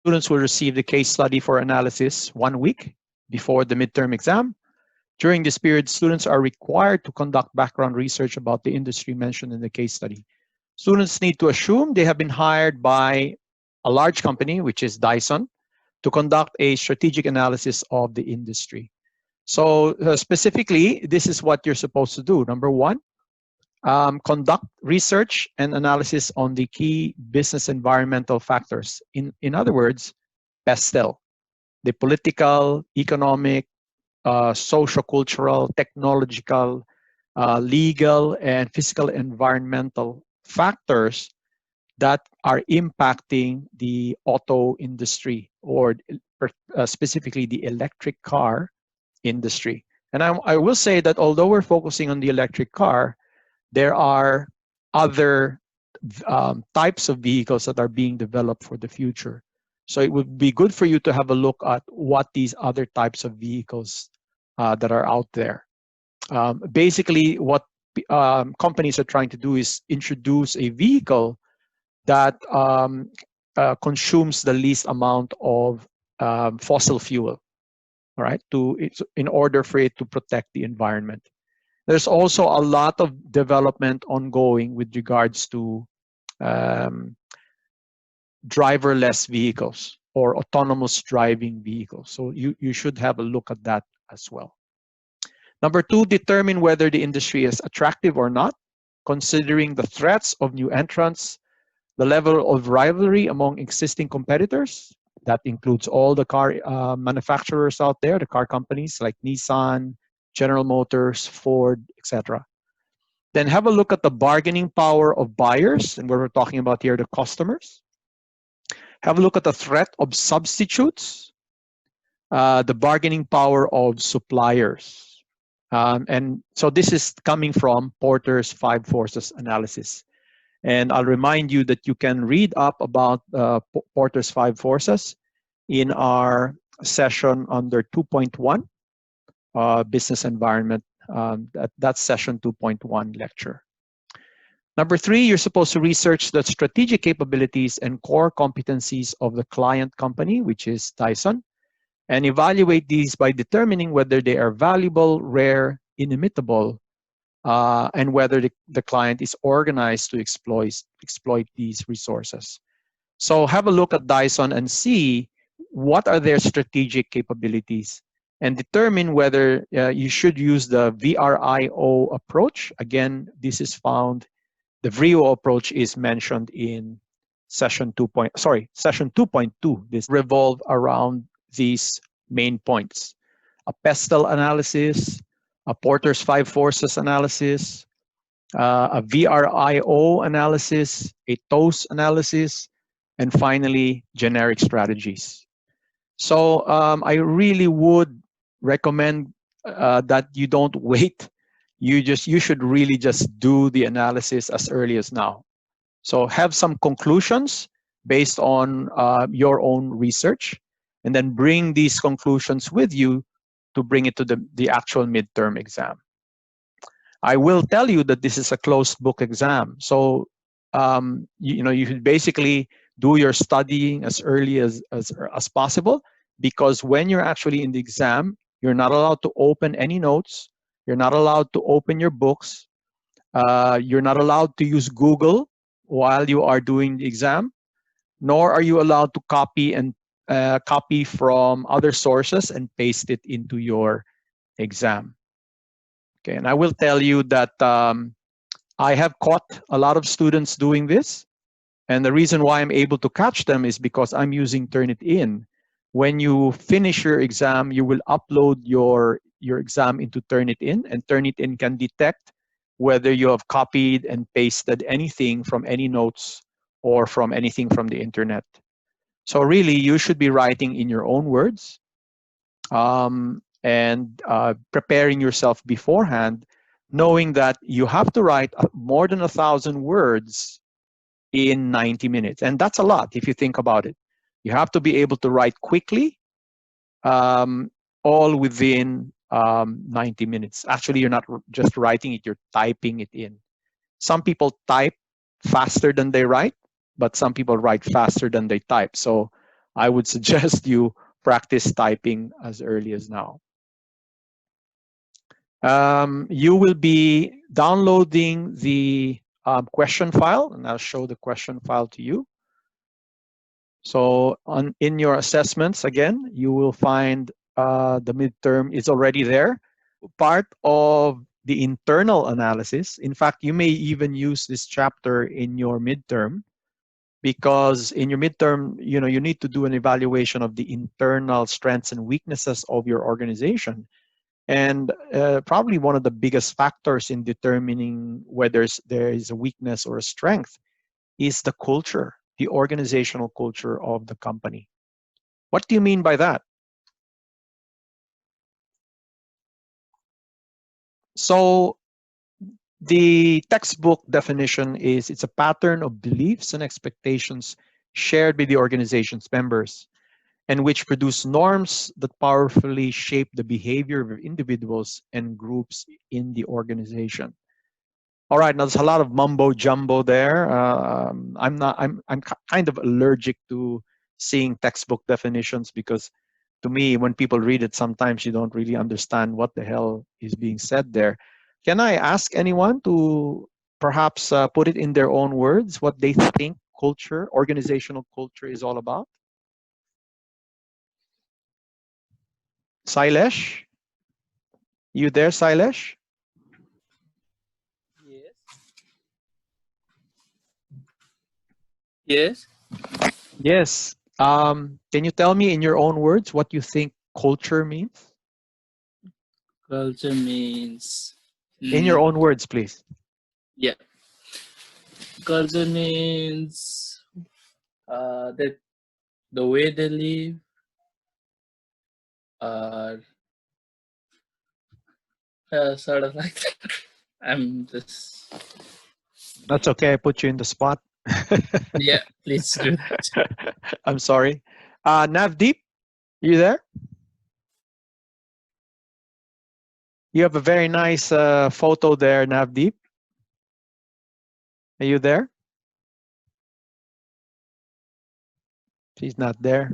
Students will receive the case study for analysis 1 week before the midterm exam. During this period, students are required to conduct background research about the industry mentioned in the case study. Students need to assume they have been hired by a large company, which is Dyson, to conduct a strategic analysis of the industry. So specifically, this is what you're supposed to do. Number one, conduct research and analysis on the key business environmental factors. In other words, PESTEL, the political, economic, socio-cultural, technological, legal, and physical environmental factors that are impacting the auto industry, or specifically the electric car industry. And I will say that although we're focusing on the electric car, there are other types of vehicles that are being developed for the future. So it would be good for you to have a look at what these other types of vehicles that are out there. Basically, what companies are trying to do is introduce a vehicle that consumes the least amount of fossil fuel, all right, in order for it to protect the environment. There's also a lot of development ongoing with regards to driverless vehicles or autonomous driving vehicles. So you should have a look at that as well. Number two, determine whether the industry is attractive or not, considering the threats of new entrants, the level of rivalry among existing competitors. That includes all the car manufacturers out there, the car companies like Nissan, General Motors, Ford, etc. Then have a look at the bargaining power of buyers, and what we're talking about here, the customers. Have a look at the threat of substitutes, the bargaining power of suppliers. And so this is coming from Porter's 5 forces analysis. And I'll remind you that you can read up about Porter's 5 forces in our session under 2.1, business environment. That's session 2.1 lecture. Number 3, you're supposed to research the strategic capabilities and core competencies of the client company, which is Dyson, and evaluate these by determining whether they are valuable, rare, inimitable, and whether the client is organized to exploit these resources. So have a look at Dyson and see what are their strategic capabilities, and determine whether you should use the VRIO approach. Again, this is found, the VRIO approach is mentioned in session 2.2. This revolve around these main points: a PESTEL analysis, a Porter's 5 forces analysis, a VRIO analysis, a TOS analysis, and finally, generic strategies. So I really would recommend that you don't wait. You should really just do the analysis as early as now. So have some conclusions based on your own research, and then bring these conclusions with you to bring it to the actual midterm exam. I will tell you that this is a closed book exam. So you should basically do your studying as early as possible, because when you're actually in the exam, you're not allowed to open any notes. You're not allowed to open your books. You're not allowed to use Google while you are doing the exam, nor are you allowed to copy from other sources and paste it into your exam. Okay, and I will tell you that I have caught a lot of students doing this, and the reason why I'm able to catch them is because I'm using Turnitin. When you finish your exam, you will upload your exam into Turnitin, and Turnitin can detect whether you have copied and pasted anything from any notes or from anything from the internet. So really, you should be writing in your own words, and preparing yourself beforehand, knowing that you have to write more than 1,000 words in 90 minutes. And that's a lot if you think about it. You have to be able to write quickly, all within 90 minutes. Actually, you're not just writing it, you're typing it in. Some people type faster than they write, but some people write faster than they type. So I would suggest you practice typing as early as now. You will be downloading the question file, and I'll show the question file to you. So in your assessments, again, you will find the midterm is already there. Part of the internal analysis. In fact, you may even use this chapter in your midterm, because in your midterm, you need to do an evaluation of the internal strengths and weaknesses of your organization. And probably one of the biggest factors in determining whether there is a weakness or a strength is the culture, the organizational culture of the company. What do you mean by that? So the textbook definition is it's a pattern of beliefs and expectations shared by the organization's members, and which produce norms that powerfully shape the behavior of individuals and groups in the organization. All right, now there's a lot of mumbo jumbo there. I'm kind of allergic to seeing textbook definitions, because to me, when people read it, sometimes you don't really understand what the hell is being said there. Can I ask anyone to perhaps put it in their own words what they think culture, organizational culture, is all about? Sailesh, you there, Sailesh? Yes. Yes. Yes. Can you tell me in your own words what you think culture means? Culture means. In your Mm, own words, please. yeah. Culture means that the way they live, uh, sort of like that. I'm just. That's okay. I put you in the spot. Yeah, please do that. I'm sorry. Navdeep, you there? You have a very nice photo there, Navdeep. Are you there? She's not there.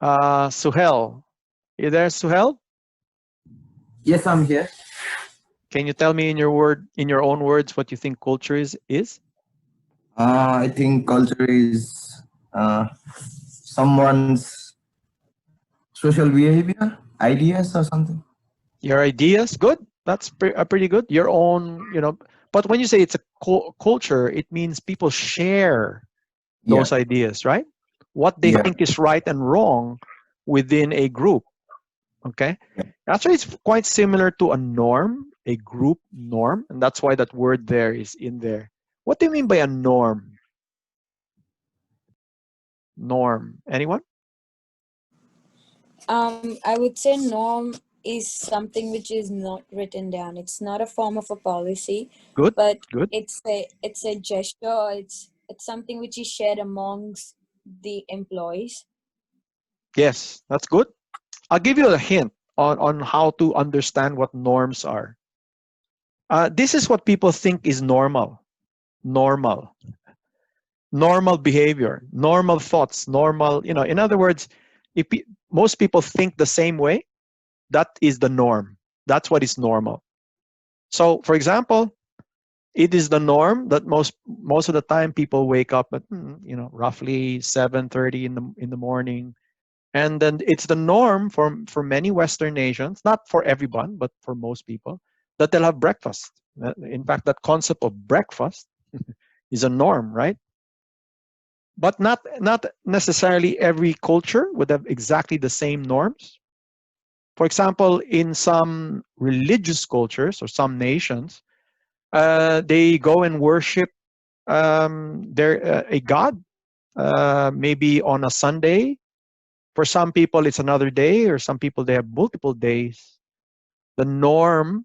Suhel, you there, Suhel? Yes, I'm here. Can you tell me in your own words, what you think culture is? I think culture is someone's social behavior, ideas, or something. Your ideas, good. That's pretty good. Your own, But when you say it's a culture, it means people share Yeah, those ideas, right? What they yeah, think is right and wrong within a group. Okay. yeah. Actually, it's quite similar to a norm, a group norm, and that's why that word there is in there. What do you mean by a norm? Norm. Anyone? I would say norm is something which is not written down. It's not a form of a policy, Good. but Good. it's a gesture. It's something which is shared amongst the employees. Yes, that's good. I'll give you a hint on how to understand what norms are. This is what people think is normal. Normal. Normal behavior, normal thoughts, normal, in other words, if most people think the same way, that is the norm. That's what is normal. So, for example, it is the norm that most of the time people wake up at roughly 7:30 in the morning, and then it's the norm for many Western nations, not for everyone, but for most people, that they'll have breakfast. In fact, that concept of breakfast is a norm, right? But not necessarily every culture would have exactly the same norms. For example, in some religious cultures or some nations, they go and worship a god, maybe on a Sunday. For some people, it's another day, or some people they have multiple days. The norm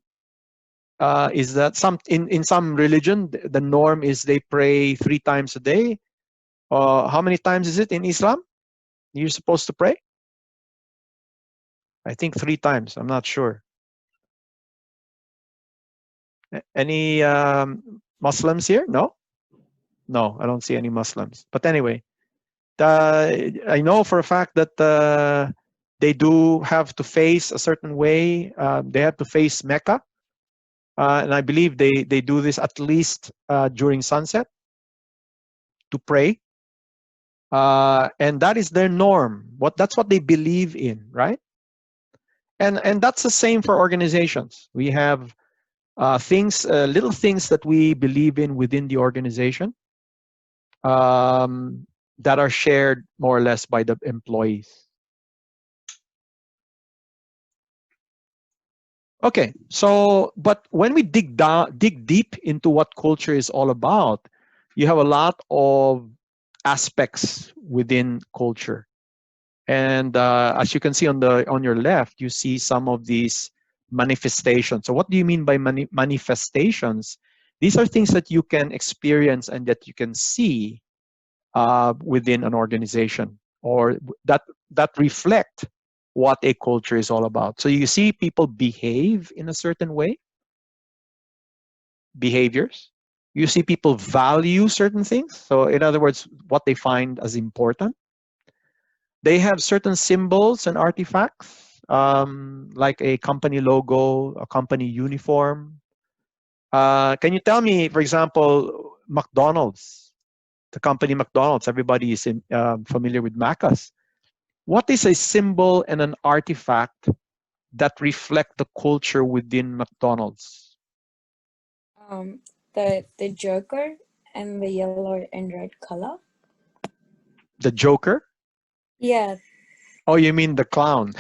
is that in some religion, the norm is they pray 3 times a day. How many times is it in Islam? You're supposed to pray? I think 3 times. I'm not sure. Any Muslims here? No? No, I don't see any Muslims. But anyway, I know for a fact that they do have to face a certain way. They have to face Mecca, and I believe they do this at least during sunset to pray, and that is their norm. That's what they believe in, right? And that's the same for organizations. We have little things that we believe in within the organization, that are shared more or less by the employees. Okay, so but when we dig deep into what culture is all about, you have a lot of aspects within culture. And as you can see on your left, you see some of these manifestations. So what do you mean by manifestations? These are things that you can experience and that you can see within an organization, or that reflect what a culture is all about. So you see people behave in a certain way, behaviors. You see people value certain things. So in other words, what they find as important. They have certain symbols and artifacts, like a company logo, a company uniform. Can you tell me, for example, McDonald's, the company McDonald's, everybody is familiar with Macca's. What is a symbol and an artifact that reflect the culture within McDonald's? Um, the Joker and the yellow and red color. The Joker? Yeah, Oh, you mean the clown?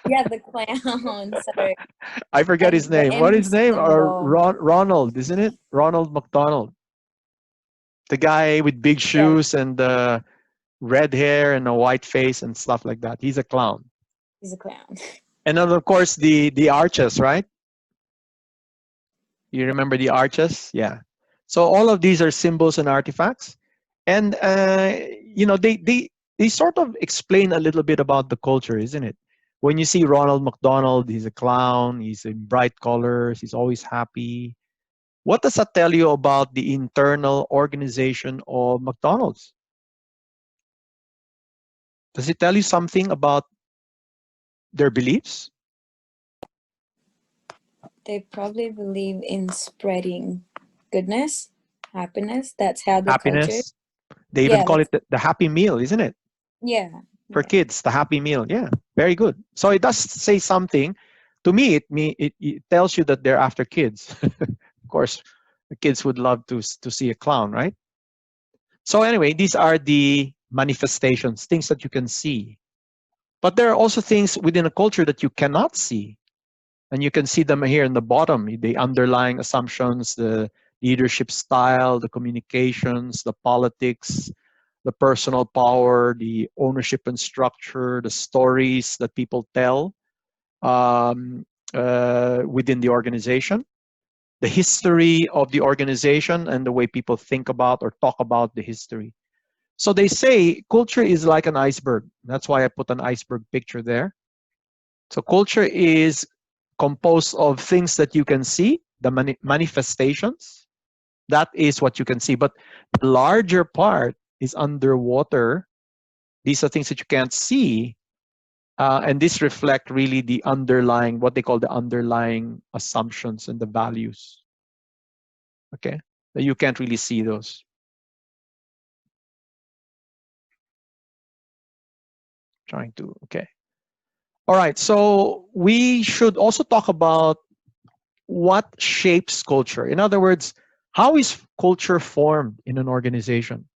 yeah, the clown. Sorry, I forget his and the name. What is M his name? Or symbol. Ronald, isn't it? Ronald McDonald. The guy with big Yeah, shoes and red hair and a white face and stuff like that. He's a clown. he's a clown. And then of course the arches, right? You remember the arches? Yeah. So all of these are symbols and artifacts, and they sort of explain a little bit about the culture, isn't it? When you see Ronald McDonald, he's a clown. He's in bright colors. He's always happy. What does that tell you about the internal organization of McDonald's? Does it tell you something about their beliefs? They probably believe in spreading goodness, happiness. That's how the culture. Happiness. They even Yeah, call that's, it the happy meal, isn't it? yeah, For yeah. kids, the happy meal. Yeah, very good. So it does say something. To me, it tells you that they're after kids. Of course, the kids would love to see a clown, right? So anyway, these are the manifestations, things that you can see. But there are also things within a culture that you cannot see. And you can see them here in the bottom, the underlying assumptions, the leadership style, the communications, the politics, the personal power, the ownership and structure, the stories that people tell within the organization, the history of the organization, and the way people think about or talk about the history. So they say culture is like an iceberg. That's why I put an iceberg picture there. So culture is composed of things that you can see, the manifestations. That is what you can see. But the larger part is underwater. These are things that you can't see. And this reflect really the underlying, what they call the underlying assumptions and the values. Okay, you can't really see those. Trying to, okay. All right, so we should also talk about what shapes culture. In other words, how is culture formed in an organization?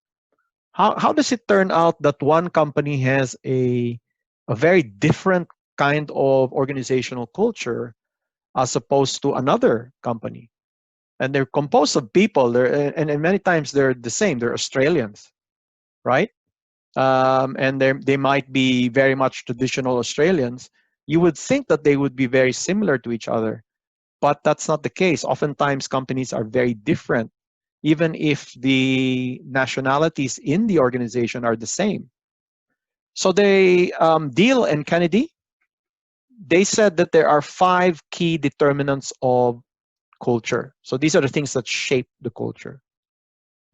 How does it turn out that one company has a very different kind of organizational culture as opposed to another company? And they're composed of people, and many times they're the same. They're Australians, right? And they might be very much traditional Australians. You would think that they would be very similar to each other, but that's not the case. Oftentimes, companies are very different, even if the nationalities in the organization are the same. So Deal and Kennedy, they said that there are 5 key determinants of culture. So these are the things that shape the culture.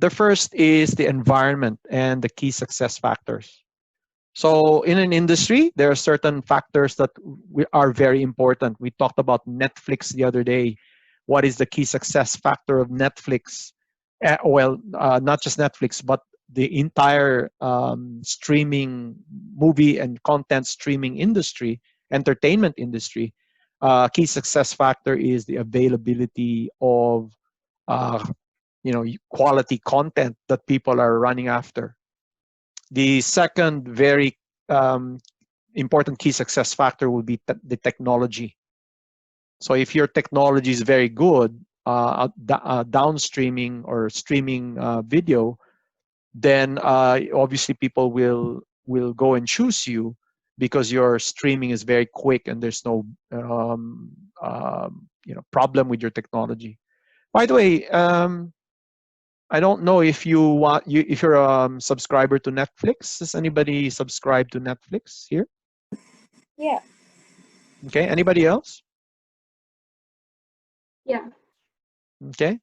The first is the environment and the key success factors. So in an industry, there are certain factors that are very important. We talked about Netflix the other day. What is the key success factor of Netflix? Not just Netflix, but the entire streaming movie and content streaming industry, entertainment industry. Key success factor is the availability of uh, quality content that people are running after. The second very um, important key success factor will be the technology. So if your technology is very good, downstreaming or streaming video, then obviously people will go and choose you because your streaming is very quick and there's no problem with your technology. By the way, I don't know if if you're a subscriber to Netflix. Does anybody subscribe to Netflix here? Yeah. Okay. Anybody else? Yeah. Okay.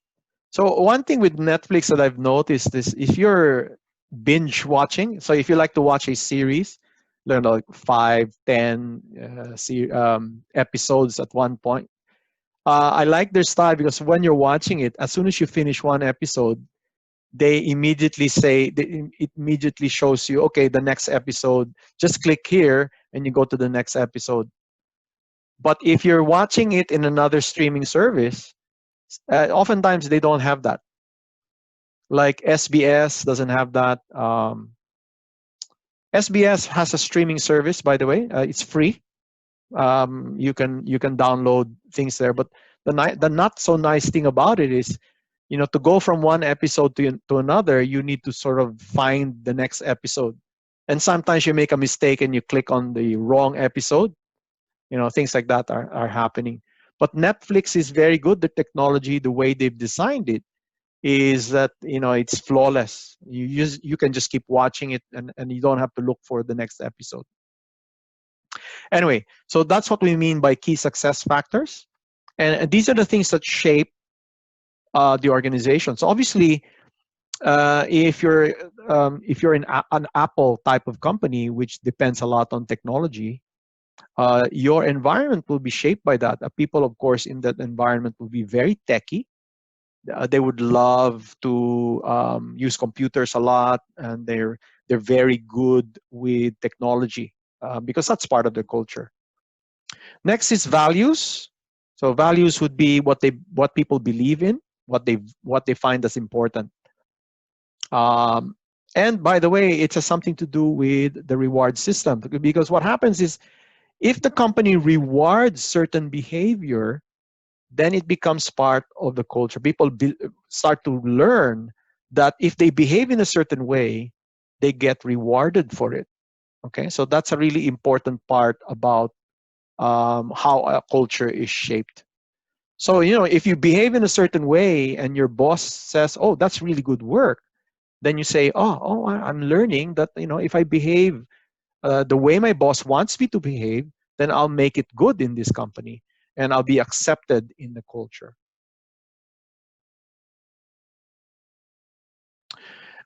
So one thing with Netflix that I've noticed is if you're binge watching, so if you like to watch a series, like 5, 10 episodes at one point, I like their style because when you're watching it, as soon as you finish one episode, they immediately it immediately shows you, okay, the next episode, just click here and you go to the next episode. But if you're watching it in another streaming service, oftentimes they don't have that. Like SBS doesn't have that. SBS has a streaming service, by the way. It's free. You can download things there. But the not so nice thing about it is, to go from one episode to another, you need to sort of find the next episode. And sometimes you make a mistake and you click on the wrong episode. Things like that are happening. But Netflix is very good. The technology, the way they've designed it, is that it's flawless. You can just keep watching it and you don't have to look for the next episode. Anyway, so that's what we mean by key success factors. And these are the things that shape the organization. So obviously, if you're an Apple type of company, which depends a lot on technology, your environment will be shaped by that. People, of course, in that environment will be very techy. They would love to use computers a lot, and they're very good with technology because that's part of their culture. Next is values. So values would be what people believe in, what they find as important. And by the way, it has something to do with the reward system, because what happens is if the company rewards certain behavior, then it becomes part of the culture. People start to learn that if they behave in a certain way, they get rewarded for it. Okay, so that's a really important part about how a culture is shaped. So, if you behave in a certain way and your boss says, oh, that's really good work, then you say, I'm learning that, if I behave the way my boss wants me to behave, then I'll make it good in this company and I'll be accepted in the culture.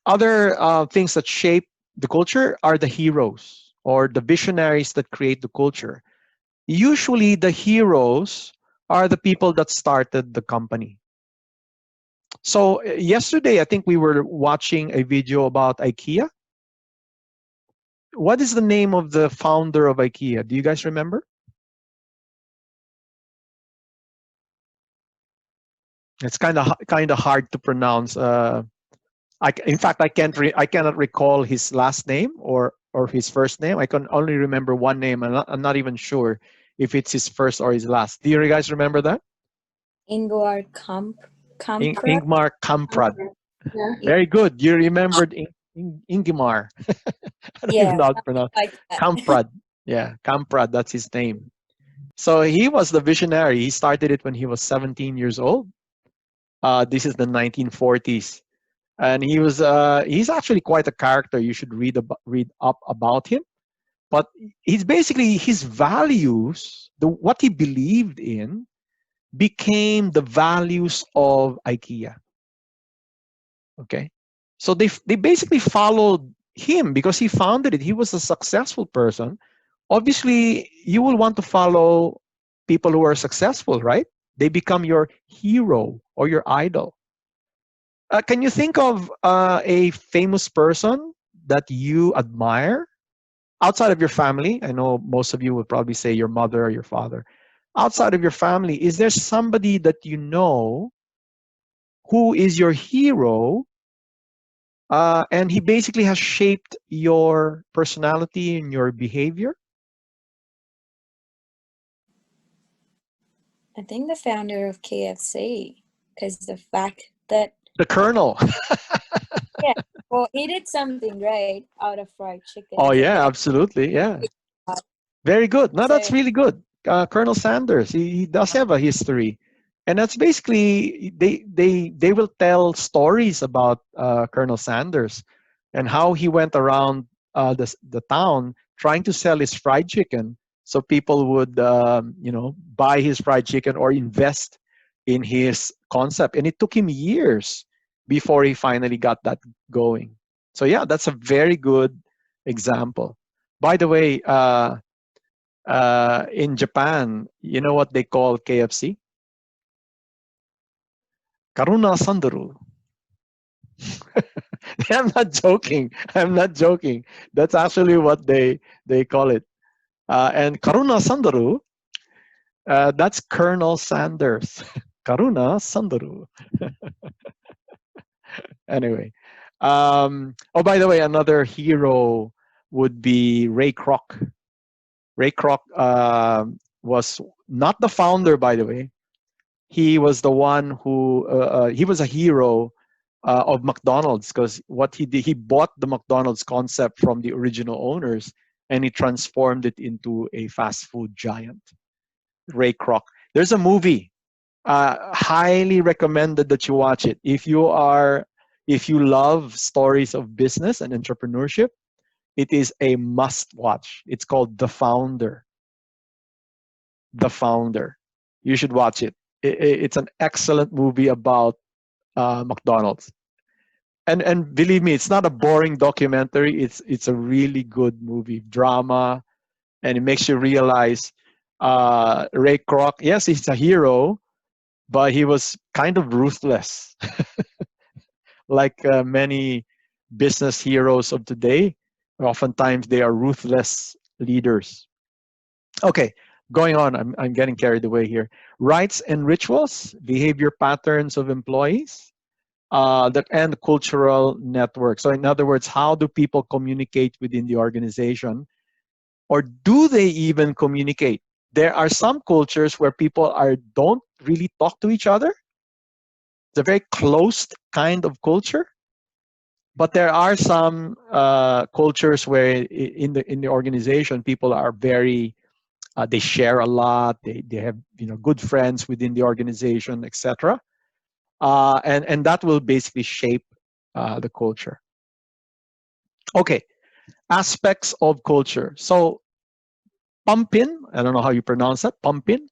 Other things that shape the culture are the heroes or the visionaries that create the culture. Usually the heroes are the people that started the company. So yesterday, I think we were watching a video about IKEA. What is the name of the founder of IKEA? Do you guys remember? It's kind of hard to pronounce. In fact, I cannot recall his last name or his first name. I can only remember one name. I'm not even sure if it's his first or his last. Do you guys remember that? Ingvar Kamprad. Ingmar Kamprad. Yeah. Very good. You remembered Ingmar. I don't even know how to pronounce like that. Kamprad. Yeah, Kamprad. That's his name. So he was the visionary. He started it when he was 17 years old. This is the 1940s. And he's actually quite a character. You should read up about him. But he's basically, his values, what he believed in, became the values of IKEA. Okay, So they basically followed him because he founded it. He was a successful person. Obviously, you will want to follow people who are successful, right? They become your hero or your idol. Can you think of a famous person that you admire outside of your family? I know most of you would probably say your mother or your father. Outside of your family, is there somebody that you know who is your hero, and he basically has shaped your personality and your behavior? I think the founder of KFC, because the fact that, The Colonel. yeah, well, he did something right out of fried chicken. Oh So yeah, that, absolutely, yeah. Very good. No, that's so really good. Colonel Sanders, he does have a history, and that's basically they will tell stories about Colonel Sanders and how he went around the town trying to sell his fried chicken, so people would buy his fried chicken or invest in his concept. And it took him years before he finally got that going. So yeah, that's a very good example. By the way, in Japan, you know what they call KFC? Karuna Sandaru. I'm not joking. I'm not joking. That's actually what they call it. And Karuna Sandaru, that's Colonel Sanders. Karuna Sandaru. Anyway. Oh, by the way, another hero would be Ray Kroc. Ray Kroc was not the founder, by the way. He was the one who he was a hero of McDonald's, because what he did, he bought the McDonald's concept from the original owners and he transformed it into a fast food giant. Ray Kroc. There's a movie. Highly recommended that you watch it. If you love stories of business and entrepreneurship, it is a must watch. It's called The Founder. The Founder. You should watch it. It's an excellent movie about McDonald's. And believe me, it's not a boring documentary. It's a really good movie, drama, and it makes you realize Ray Kroc. Yes, he's a hero, but he was kind of ruthless, like many business heroes of today. Oftentimes, they are ruthless leaders. Okay, going on. I'm getting carried away here. Rights and rituals, behavior patterns of employees, that and cultural network. So in other words, how do people communicate within the organization, or do they even communicate? There are some cultures where people don't really talk to each other. It's a very closed kind of culture. But there are some cultures where in the organization, people are very they share a lot. They have good friends within the organization, etc. And that will basically shape the culture. Okay, aspects of culture. So Pumpin, I don't know how you pronounce that, Pumpin,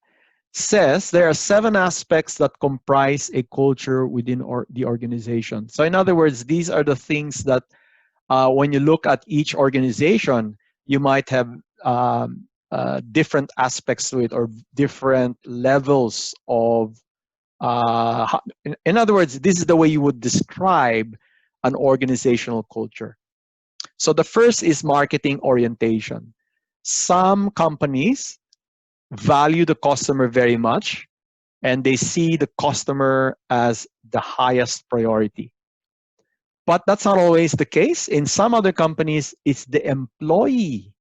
says there are 7 aspects that comprise a culture within the organization. So in other words, these are the things that when you look at each organization, you might have different aspects to it, or different levels of in other words, this is the way you would describe an organizational culture. So the first is marketing orientation. Some companies value the customer very much, and they see the customer as the highest priority. But that's not always the case. In some other companies, it's the employee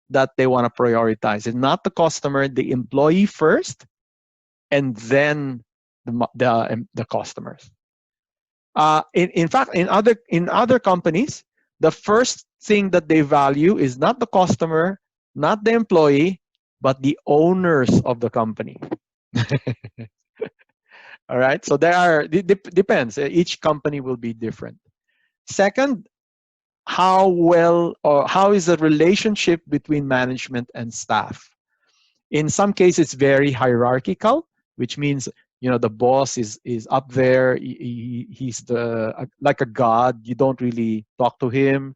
that they want to prioritize. It's not the customer, the employee first, and then the customers. In fact, in other companies, the first thing that they value is not the customer, not the employee, but the owners of the company. All right. So depends. Each company will be different. Second, how is the relationship between management and staff? In some cases, it's very hierarchical, which means The boss is up there. He's like a god. You don't really talk to him.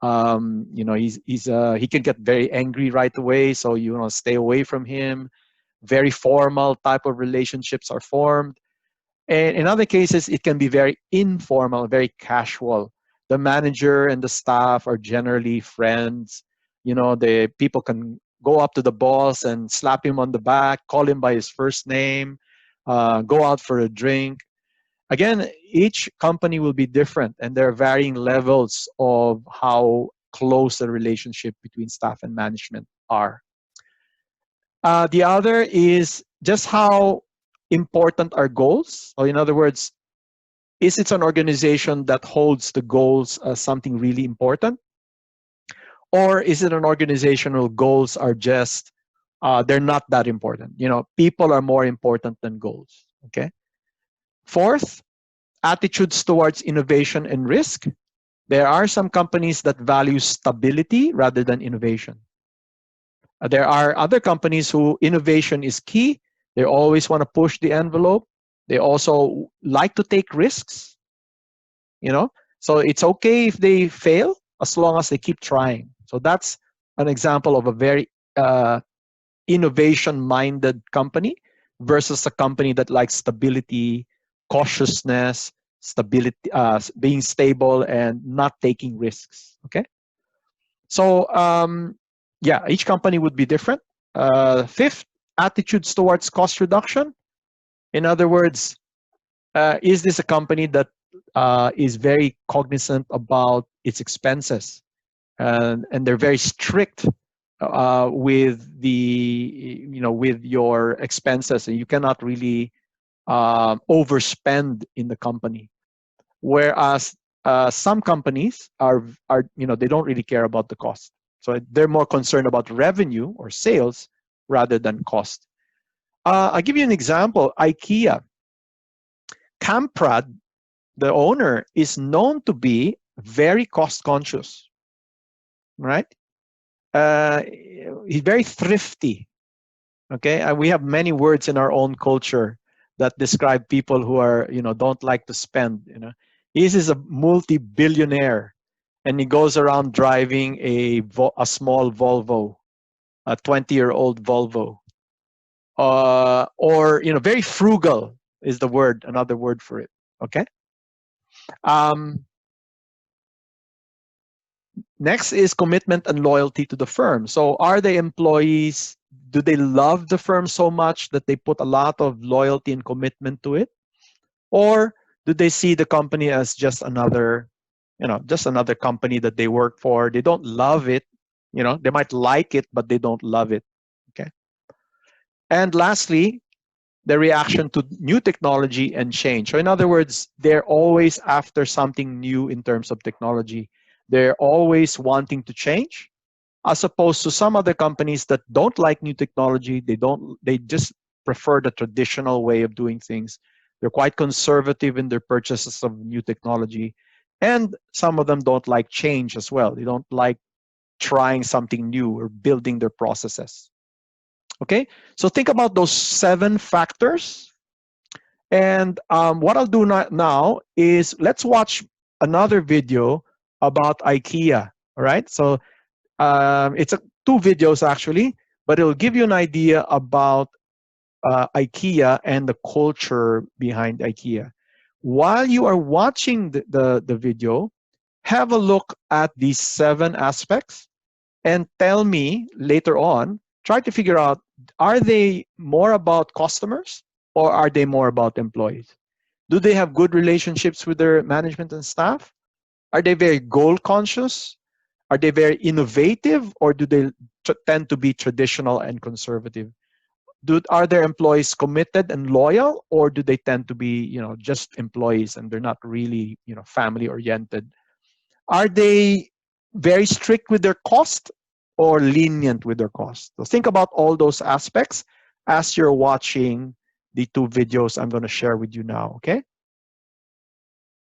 He can get very angry right away, so stay away from him. Very formal type of relationships are formed. And in other cases, it can be very informal, very casual. The manager and the staff are generally friends. The people can go up to the boss and slap him on the back, call him by his first name, go out for a drink. Again, each company will be different, and there are varying levels of how close the relationship between staff and management are. The other is just how important are goals. So in other words, is it an organization that holds the goals as something really important? Or is it an organizational goals are just, they're not that important? People are more important than goals, okay? Fourth, attitudes towards innovation and risk. There are some companies that value stability rather than innovation. There are other companies who innovation is key. They always want to push the envelope. They also like to take risks, so it's okay if they fail as long as they keep trying. So that's an example of a very innovation-minded company versus a company that likes stability, cautiousness, stability, being stable and not taking risks. Okay. So yeah, each company would be different. Fifth, attitudes towards cost reduction. In other words, is this a company that is very cognizant about its expenses, and they're very strict with with your expenses, and you cannot really overspend in the company. Whereas some companies are they don't really care about the cost, so they're more concerned about revenue or sales rather than cost. I'll give you an example. IKEA. Kamprad, the owner, is known to be very cost conscious, right? He's very thrifty. Okay, and we have many words in our own culture that describe people who are don't like to spend. He is a multi-billionaire, and he goes around driving a small Volvo, a 20-year-old Volvo, or very frugal is the word, another word for it. Okay. Next is commitment and loyalty to the firm. So are the employees, do they love the firm so much that they put a lot of loyalty and commitment to it? Or do they see the company as just another company that they work for? They don't love it. They might like it, but they don't love it. Okay. And lastly, the reaction to new technology and change. So in other words, they're always after something new in terms of technology. They're always wanting to change, as opposed to some other companies that don't like new technology. They just prefer the traditional way of doing things. They're quite conservative in their purchases of new technology. And some of them don't like change as well. They don't like trying something new or building their processes. Okay, so think about those 7 factors. And what I'll do now is let's watch another video about IKEA. All right, so it's 2 videos actually, but it'll give you an idea about IKEA and the culture behind IKEA. While you are watching the video, have a look at these 7 aspects and tell me later on, try to figure out, are they more about customers or are they more about employees? Do they have good relationships with their management and staff? Are they very goal conscious? Are they very innovative, or do they tend to be traditional and conservative? Are their employees committed and loyal, or do they tend to be just employees and they're not really family oriented? Are they very strict with their cost or lenient with their cost? So think about all those aspects as you're watching the 2 videos I'm going to share with you now. Okay.